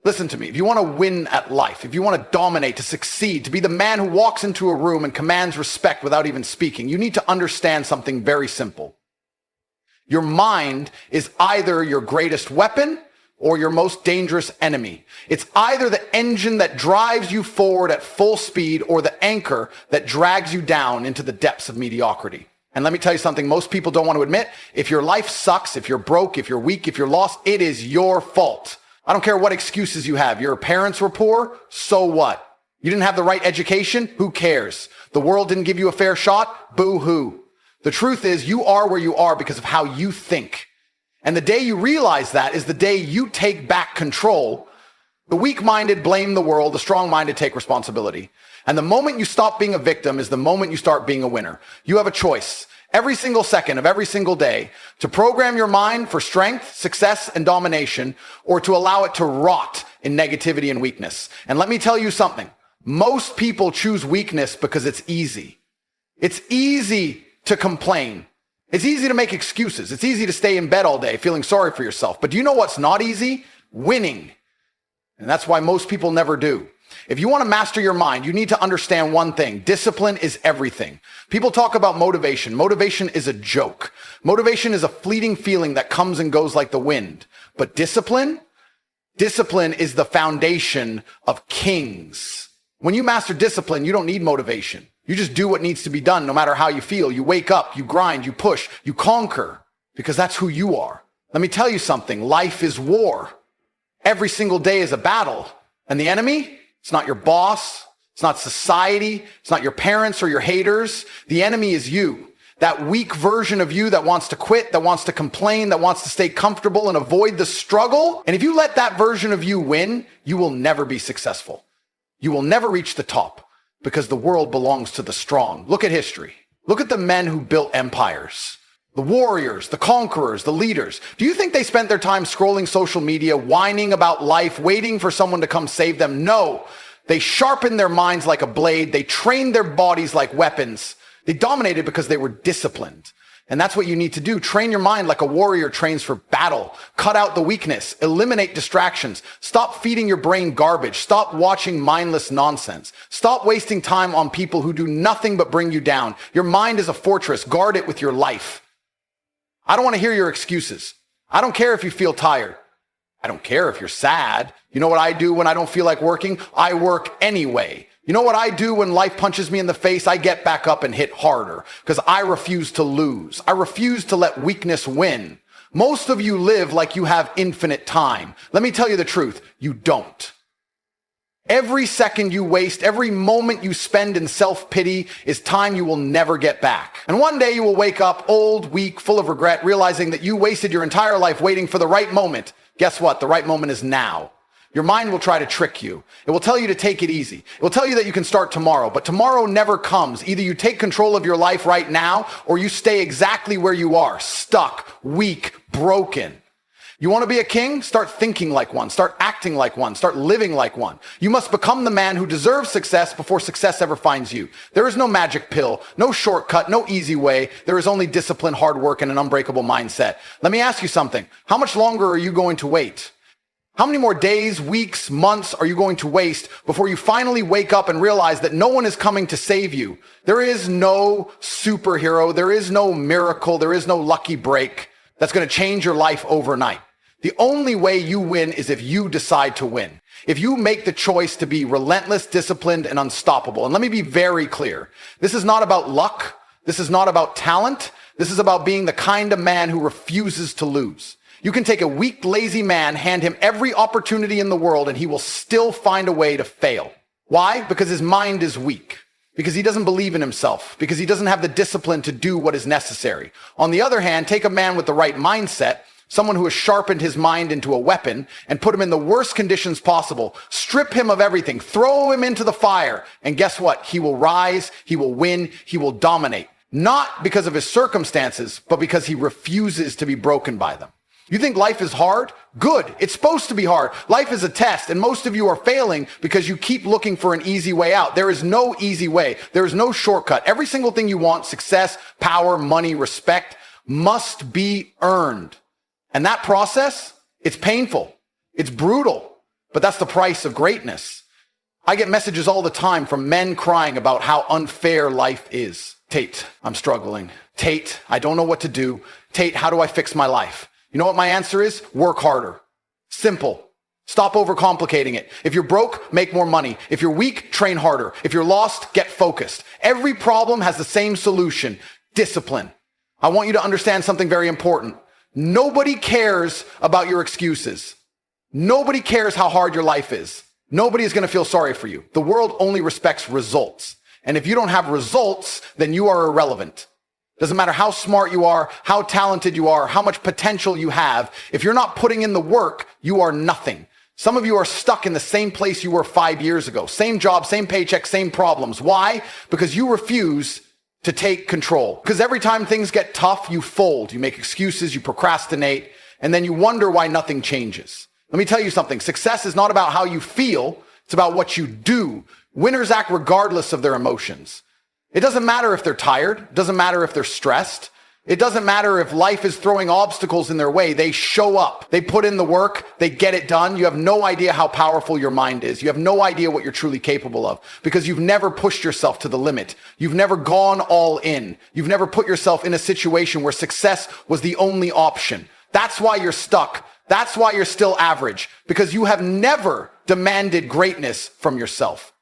Listen to me. If you want to win at life, if you want to dominate, to succeed, to be the man who walks into a room and commands respect without even speaking, you need to understand something very simple. Your mind is either your greatest weapon or your most dangerous enemy. It's either the engine that drives you forward at full speed or the anchor that drags you down into the depths of mediocrity. And let me tell you something most people don't want to admit. If your life sucks, if you're broke, if you're weak, if you're lost, it is your fault. I don't care what excuses you have. Your parents were poor, so what? You didn't have the right education, who cares? The world didn't give you a fair shot, boo-hoo. The truth is you are where you are because of how you think. And the day you realize that is the day you take back control. The weak-minded blame the world, the strong-minded take responsibility. And the moment you stop being a victim is the moment you start being a winner. You have a choice every single second of every single day to program your mind for strength, success, and domination, or to allow it to rot in negativity and weakness. And let me tell you something. Most people choose weakness because it's easy. It's easy to complain. It's easy to make excuses. It's easy to stay in bed all day feeling sorry for yourself. But do you know what's not easy? Winning. And that's why most people never do. If you want to master your mind, you need to understand one thing. Discipline is everything. People talk about motivation. Motivation is a joke. Motivation is a fleeting feeling that comes and goes like the wind. But discipline is the foundation of kings. When you master discipline, you don't need motivation. You just do what needs to be done no matter how you feel. You wake up, you grind, you push, you conquer, because that's who you are. Let me tell you something. Life is war. Every single day is a battle. And the enemy? It's not your boss. It's not society. It's not your parents or your haters. The enemy is you. That weak version of you that wants to quit, that wants to complain, that wants to stay comfortable and avoid the struggle. And if you let that version of you win, you will never be successful. You will never reach the top because the world belongs to the strong. Look at history. Look at the men who built empires. The warriors, the conquerors, the leaders. Do you think they spent their time scrolling social media, whining about life, waiting for someone to come save them? No. They sharpened their minds like a blade. They trained their bodies like weapons. They dominated because they were disciplined. And that's what you need to do. Train your mind like a warrior trains for battle. Cut out the weakness. Eliminate distractions. Stop feeding your brain garbage. Stop watching mindless nonsense. Stop wasting time on people who do nothing but bring you down. Your mind is a fortress. Guard it with your life. I don't want to hear your excuses. I don't care if you feel tired. I don't care if you're sad. You know what I do when I don't feel like working? I work anyway. You know what I do when life punches me in the face? I get back up and hit harder because I refuse to lose. I refuse to let weakness win. Most of you live like you have infinite time. Let me tell you the truth. You don't. Every second you waste, every moment you spend in self-pity is time you will never get back. And one day you will wake up old, weak, full of regret, realizing that you wasted your entire life waiting for the right moment. Guess what? The right moment is now. Your mind will try to trick you. It will tell you to take it easy. It will tell you that you can start tomorrow, but tomorrow never comes. Either you take control of your life right now, or you stay exactly where you are, stuck, weak, broken. You want to be a king? Start thinking like one. Start acting like one. Start living like one. You must become the man who deserves success before success ever finds you. There is no magic pill, no shortcut, no easy way. There is only discipline, hard work, and an unbreakable mindset. Let me ask you something. How much longer are you going to wait? How many more days, weeks, months are you going to waste before you finally wake up and realize that no one is coming to save you? There is no superhero. There is no miracle. There is no lucky break that's going to change your life overnight. The only way you win is if you decide to win. If you make the choice to be relentless, disciplined, and unstoppable. And let me be very clear. This is not about luck. This is not about talent. This is about being the kind of man who refuses to lose. You can take a weak, lazy man, hand him every opportunity in the world, and he will still find a way to fail. Why? Because his mind is weak. Because he doesn't believe in himself. Because he doesn't have the discipline to do what is necessary. On the other hand, take a man with the right mindset, someone who has sharpened his mind into a weapon and put him in the worst conditions possible. Strip him of everything. Throw him into the fire. And guess what? He will rise. He will win. He will dominate. Not because of his circumstances, but because he refuses to be broken by them. You think life is hard? Good. It's supposed to be hard. Life is a test, and most of you are failing because you keep looking for an easy way out. There is no easy way. There is no shortcut. Every single thing you want, success, power, money, respect, must be earned. And that process, it's painful. It's brutal. But that's the price of greatness. I get messages all the time from men crying about how unfair life is. Tate, I'm struggling. Tate, I don't know what to do. Tate, how do I fix my life? You know what my answer is? Work harder. Simple. Stop overcomplicating it. If you're broke, make more money. If you're weak, train harder. If you're lost, get focused. Every problem has the same solution: discipline. I want you to understand something very important. Nobody cares about your excuses. Nobody cares how hard your life is. Nobody is going to feel sorry for you. The world only respects results. And if you don't have results, then you are irrelevant. Doesn't matter how smart you are, how talented you are, how much potential you have. If you're not putting in the work, you are nothing. Some of you are stuck in the same place you were 5 years ago. Same job, same paycheck, same problems. Why? Because you refuse to take control. Because every time things get tough, you fold. You make excuses, you procrastinate, and then you wonder why nothing changes. Let me tell you something. Success is not about how you feel. It's about what you do. Winners act regardless of their emotions. It doesn't matter if they're tired. It doesn't matter if they're stressed. It doesn't matter if life is throwing obstacles in their way. They show up. They put in the work. They get it done. You have no idea how powerful your mind is. You have no idea what you're truly capable of because you've never pushed yourself to the limit. You've never gone all in. You've never put yourself in a situation where success was the only option. That's why you're stuck. That's why you're still average, because you have never demanded greatness from yourself.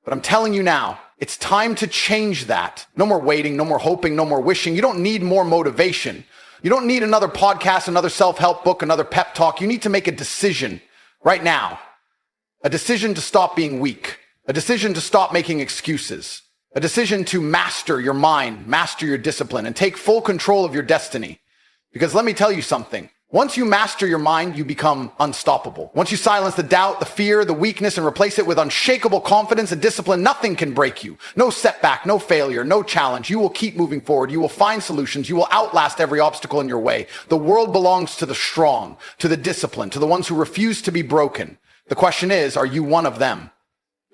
But I'm telling you now, it's time to change that. No more waiting, no more hoping, no more wishing. You don't need more motivation. You don't need another podcast, another self-help book, another pep talk. You need to make a decision right now. A decision to stop being weak. A decision to stop making excuses. A decision to master your mind, master your discipline, and take full control of your destiny. Because let me tell you something. Once you master your mind, you become unstoppable. Once you silence the doubt, the fear, the weakness, and replace it with unshakable confidence and discipline, nothing can break you. No setback, no failure, no challenge. You will keep moving forward. You will find solutions. You will outlast every obstacle in your way. The world belongs to the strong, to the disciplined, to the ones who refuse to be broken. The question is, are you one of them?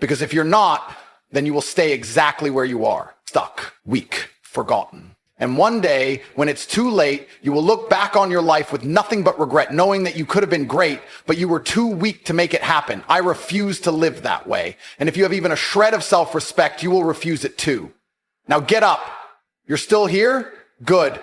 Because if you're not, then you will stay exactly where you are, stuck, weak, forgotten. And one day, when it's too late, you will look back on your life with nothing but regret, knowing that you could have been great, but you were too weak to make it happen. I refuse to live that way. And if you have even a shred of self-respect, you will refuse it too. Now get up. You're still here? Good.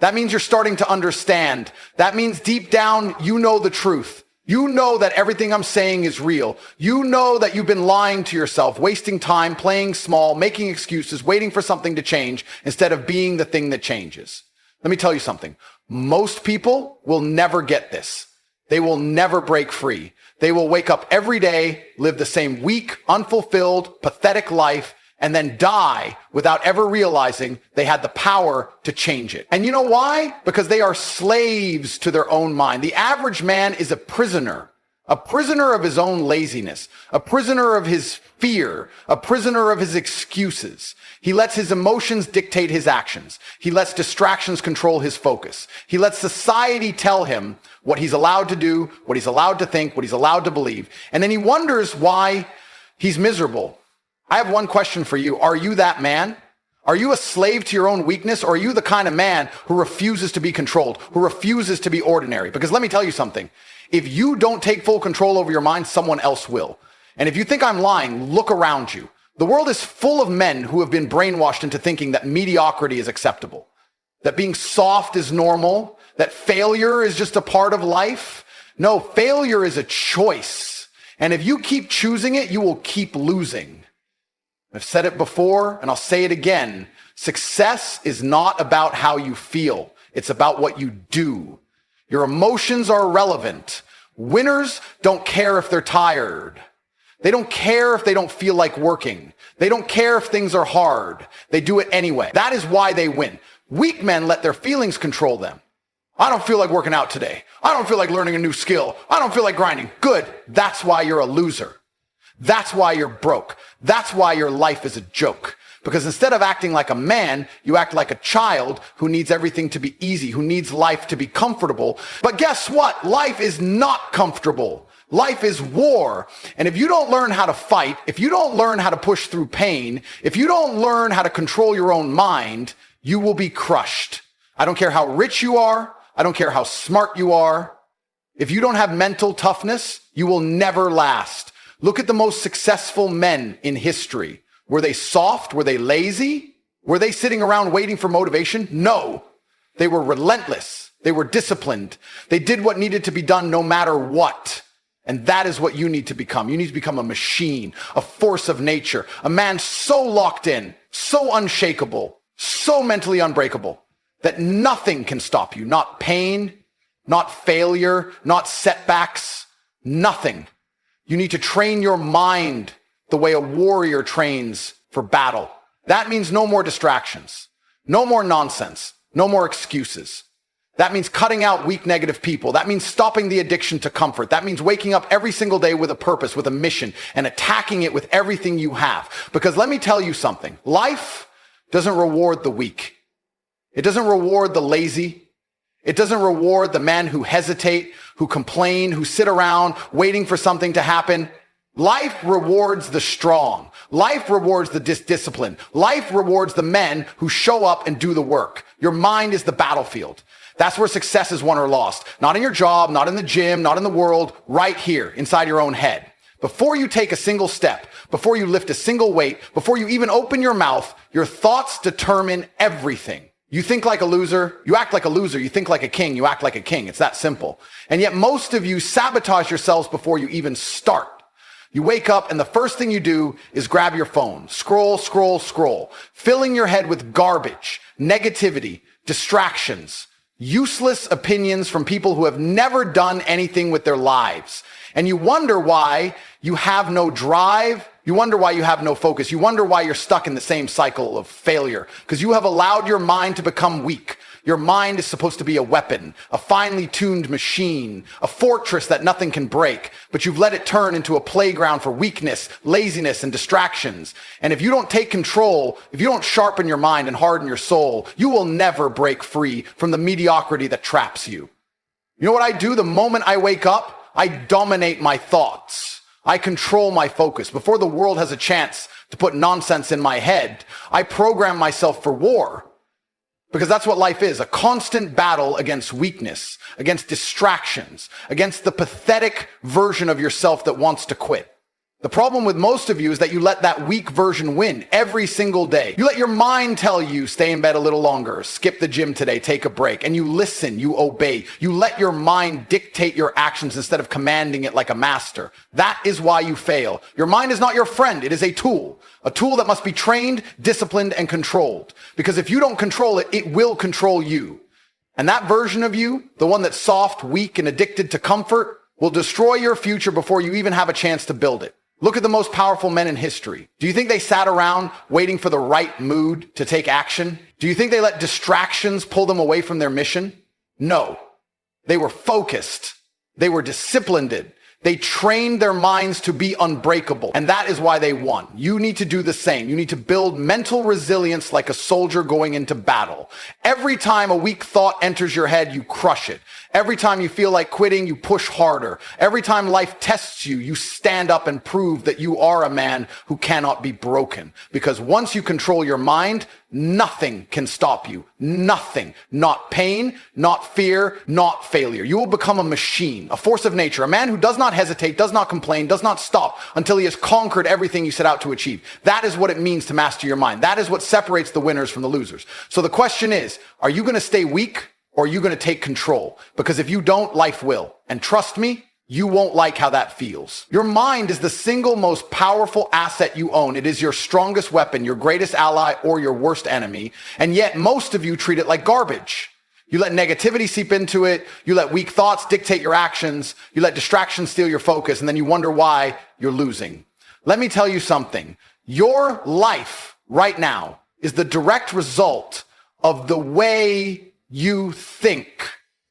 That means you're starting to understand. That means deep down, you know the truth. You know that everything I'm saying is real. You know that you've been lying to yourself, wasting time, playing small, making excuses, waiting for something to change instead of being the thing that changes. Let me tell you something. Most people will never get this. They will never break free. They will wake up every day, live the same weak, unfulfilled, pathetic life, and then die without ever realizing they had the power to change it. And you know why? Because they are slaves to their own mind. The average man is a prisoner of his own laziness, a prisoner of his fear, a prisoner of his excuses. He lets his emotions dictate his actions. He lets distractions control his focus. He lets society tell him what he's allowed to do, what he's allowed to think, what he's allowed to believe. And then he wonders why he's miserable. I have one question for you. Are you that man? Are you a slave to your own weakness, or are you the kind of man who refuses to be controlled, who refuses to be ordinary? Because let me tell you something. If you don't take full control over your mind, someone else will. And if you think I'm lying, look around you. The world is full of men who have been brainwashed into thinking that mediocrity is acceptable, that being soft is normal, that failure is just a part of life. No, failure is a choice. And if you keep choosing it, you will keep losing. I've said it before, and I'll say it again. Success is not about how you feel. It's about what you do. Your emotions are irrelevant. Winners don't care if they're tired. They don't care if they don't feel like working. They don't care if things are hard. They do it anyway. That is why they win. Weak men let their feelings control them. I don't feel like working out today. I don't feel like learning a new skill. I don't feel like grinding. Good. That's why you're a loser. That's why you're broke. That's why your life is a joke. Because instead of acting like a man, you act like a child who needs everything to be easy, who needs life to be comfortable. But guess what? Life is not comfortable. Life is war. And if you don't learn how to fight, if you don't learn how to push through pain, if you don't learn how to control your own mind, you will be crushed. I don't care how rich you are. I don't care how smart you are. If you don't have mental toughness, you will never last. Look at the most successful men in history. Were they soft? Were they lazy? Were they sitting around waiting for motivation? No. They were relentless. They were disciplined. They did what needed to be done no matter what. And that is what you need to become. You need to become a machine, a force of nature, a man so locked in, so unshakable, so mentally unbreakable that nothing can stop you. Not pain, not failure, not setbacks, nothing. You need to train your mind the way a warrior trains for battle. That means no more distractions, no more nonsense, no more excuses. That means cutting out weak, negative people. That means stopping the addiction to comfort. That means waking up every single day with a purpose, with a mission, and attacking it with everything you have. Because let me tell you something. Life doesn't reward the weak. It doesn't reward the lazy. It doesn't reward the men who hesitate, who complain, who sit around waiting for something to happen. Life rewards the strong. Life rewards the disciplined. Life rewards the men who show up and do the work. Your mind is the battlefield. That's where success is won or lost. Not in your job, not in the gym, not in the world, right here inside your own head. Before you take a single step, before you lift a single weight, before you even open your mouth, your thoughts determine everything. You think like a loser, you act like a loser. You think like a king, you act like a king. It's that simple. And yet most of you sabotage yourselves before you even start. You wake up and the first thing you do is grab your phone, scroll, scroll, scroll, filling your head with garbage, negativity, distractions, useless opinions from people who have never done anything with their lives. And you wonder why you have no drive. You wonder why you have no focus. You wonder why you're stuck in the same cycle of failure, because you have allowed your mind to become weak. Your mind is supposed to be a weapon, a finely tuned machine, a fortress that nothing can break, but you've let it turn into a playground for weakness, laziness, and distractions. And if you don't take control, if you don't sharpen your mind and harden your soul, you will never break free from the mediocrity that traps you. You know what I do the moment I wake up? I dominate my thoughts. I control my focus. Before the world has a chance to put nonsense in my head, I program myself for war. Because that's what life is, a constant battle against weakness, against distractions, against the pathetic version of yourself that wants to quit. The problem with most of you is that you let that weak version win every single day. You let your mind tell you, stay in bed a little longer, skip the gym today, take a break, and you listen, you obey. You let your mind dictate your actions instead of commanding it like a master. That is why you fail. Your mind is not your friend, it is a tool that must be trained, disciplined, and controlled. Because if you don't control it, it will control you. And that version of you, the one that's soft, weak, and addicted to comfort, will destroy your future before you even have a chance to build it. Look at the most powerful men in history. Do you think they sat around waiting for the right mood to take action? Do you think they let distractions pull them away from their mission? No. They were focused. They were disciplined. They trained their minds to be unbreakable. And that is why they won. You need to do the same. You need to build mental resilience like a soldier going into battle. Every time a weak thought enters your head, you crush it. Every time you feel like quitting, you push harder. Every time life tests you, you stand up and prove that you are a man who cannot be broken. Because once you control your mind, nothing can stop you. Nothing. Not pain, not fear, not failure. You will become a machine, a force of nature, a man who does not hesitate, does not complain, does not stop until he has conquered everything you set out to achieve. That is what it means to master your mind. That is what separates the winners from the losers. So the question is, are you going to stay weak? Or are you going to take control? Because if you don't, life will. And trust me, you won't like how that feels. Your mind is the single most powerful asset you own. It is your strongest weapon, your greatest ally, or your worst enemy. And yet most of you treat it like garbage. You let negativity seep into it. You let weak thoughts dictate your actions. You let distractions steal your focus. And then you wonder why you're losing. Let me tell you something. Your life right now is the direct result of the way you think.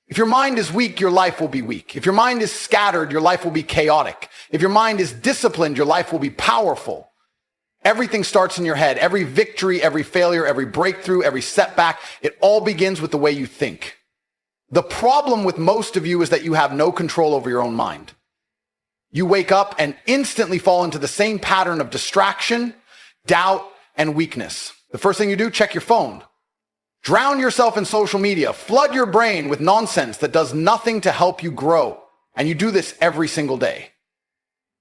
If your mind is weak, your life will be weak. If your mind is scattered, your life will be chaotic. If your mind is disciplined, your life will be powerful. Everything starts in your head. Every victory, every failure, every breakthrough, every setback, it all begins with the way you think. The problem with most of you is that you have no control over your own mind. You wake up and instantly fall into the same pattern of distraction, doubt, and weakness. The first thing you do, check your phone. Drown yourself in social media. Flood your brain with nonsense that does nothing to help you grow. And you do this every single day.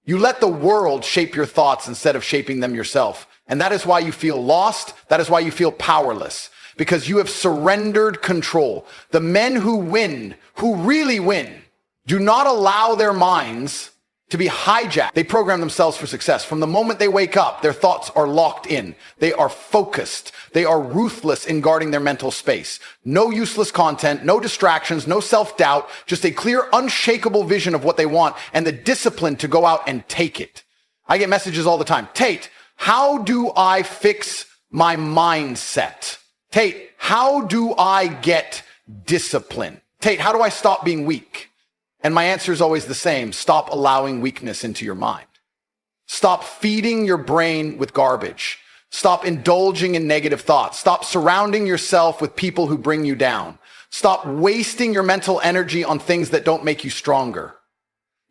You let the world shape your thoughts instead of shaping them yourself. And that is why you feel lost. That is why you feel powerless, because you have surrendered control. The men who win, who really win, do not allow their minds to be hijacked. They program themselves for success. From the moment they wake up, their thoughts are locked in. They are focused. They are ruthless in guarding their mental space. No useless content, no distractions, no self-doubt, just a clear, unshakable vision of what they want and the discipline to go out and take it. I get messages all the time. Tate, how do I fix my mindset? Tate, how do I get discipline? Tate, how do I stop being weak? And my answer is always the same. Stop allowing weakness into your mind. Stop feeding your brain with garbage. Stop indulging in negative thoughts. Stop surrounding yourself with people who bring you down. Stop wasting your mental energy on things that don't make you stronger.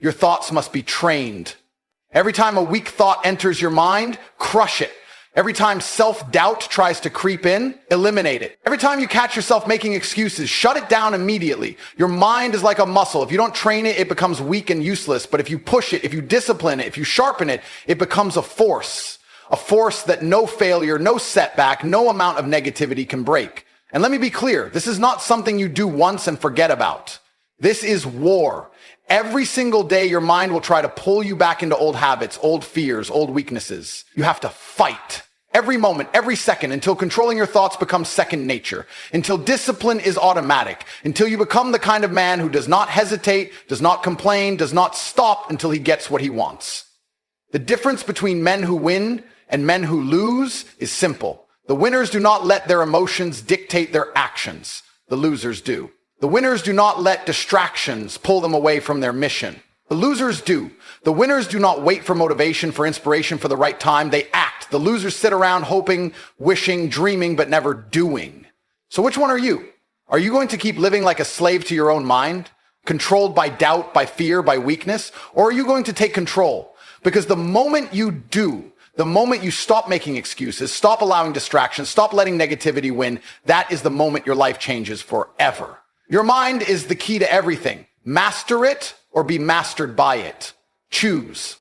Your thoughts must be trained. Every time a weak thought enters your mind, crush it. Every time self-doubt tries to creep in, eliminate it. Every time you catch yourself making excuses, shut it down immediately. Your mind is like a muscle. If you don't train it, it becomes weak and useless. But if you push it, if you discipline it, if you sharpen it, it becomes a force that no failure, no setback, no amount of negativity can break. And let me be clear, this is not something you do once and forget about. This is war. Every single day, your mind will try to pull you back into old habits, old fears, old weaknesses. You have to fight every moment, every second, until controlling your thoughts becomes second nature, until discipline is automatic, until you become the kind of man who does not hesitate, does not complain, does not stop until he gets what he wants. The difference between men who win and men who lose is simple. The winners do not let their emotions dictate their actions. The losers do. The winners do not let distractions pull them away from their mission. The losers do. The winners do not wait for motivation, for inspiration, for the right time. They act. The losers sit around hoping, wishing, dreaming, but never doing. So which one are you? Are you going to keep living like a slave to your own mind, controlled by doubt, by fear, by weakness? Or are you going to take control? Because the moment you do, the moment you stop making excuses, stop allowing distractions, stop letting negativity win, that is the moment your life changes forever. Your mind is the key to everything. Master it or be mastered by it. Choose.